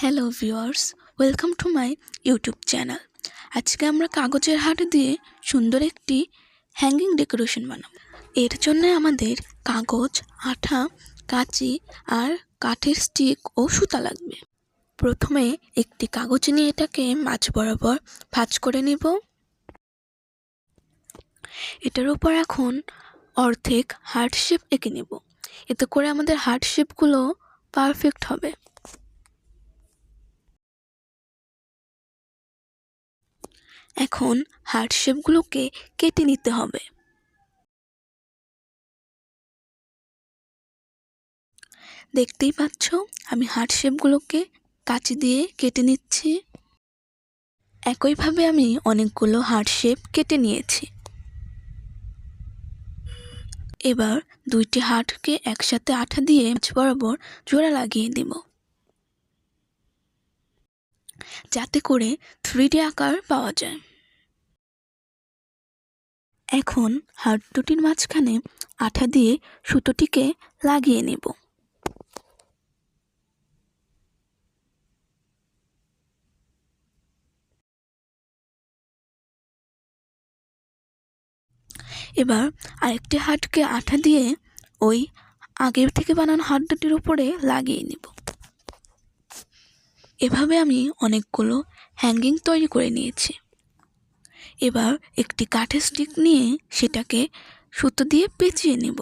Hello viewers, welcome to my YouTube channel. আজকে আমরা কাগজের হাট দিয়ে সুন্দর একটি হ্যাঙ্গিং ডেকোরেশন বানাবো। এর জন্য আমাদের কাগজ, আঠা, কাঁচি আর কাঠের স্টিক ও সুতা লাগবে। প্রথমে একটি কাগজ নিয়ে এটাকে মাঝ বরাবর ভাঁজ করে নেব। এটার উপর এখন অর্ধেক হার্ট শেপ এঁকে নেব। এতে করে আমাদের হার্ট শেপগুলো পারফেক্ট হবে। এখন হার্ট শেপগুলোকে কেটে নিতে হবে। দেখতেই পাচ্ছ, আমি হার্ট শেপগুলোকে কাঁচি দিয়ে কেটে নিচ্ছি। একইভাবে আমি অনেকগুলো হার্ট শেপ কেটে নিয়েছি। এবার দুইটি হার্টকে একসাথে আঠা দিয়ে মাঝ বরাবর জোড়া লাগিয়ে দেব, যাতে করে 3D আকার পাওয়া যায়। এখন হার্ট দুটির মাঝখানে আঠা দিয়ে সুতোটিকে লাগিয়ে নেব। এবার আরেকটি হার্টকে আঠা দিয়ে ওই আগের থেকে বানানো হার্ট দুটির উপরে লাগিয়ে নেব। এভাবে আমি অনেকগুলো হ্যাঙ্গিং তৈরি করে নিয়েছি। এবার একটি কাঠের স্টিক নিয়ে সেটাকে সুতো দিয়ে পেঁচিয়ে নেব।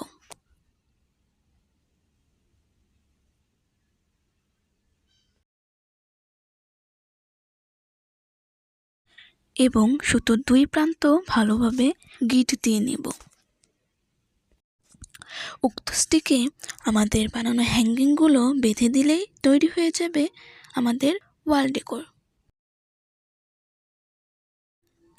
এবং সুতোর দুই প্রান্ত ভালোভাবে গিঁট দিয়ে নেব। উক্ত স্টিকে আমাদের বানানো হ্যাঙ্গিংগুলো বেঁধে দিলেই তৈরি হয়ে যাবে আমাদের ওয়াল ডেকোর।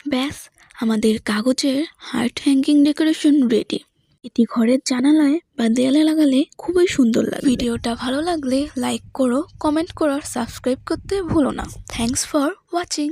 ব্যাস, আমাদের কাগজের হার্ট হ্যাঙ্গিং ডেকোরেশন রেডি। এটি ঘরের জানালায় বা দেয়ালে লাগালে খুবই সুন্দর লাগে। ভিডিওটা ভালো লাগলে লাইক করো, কমেন্ট করো আর সাবস্ক্রাইব করতে ভুলো না। Thanks for watching.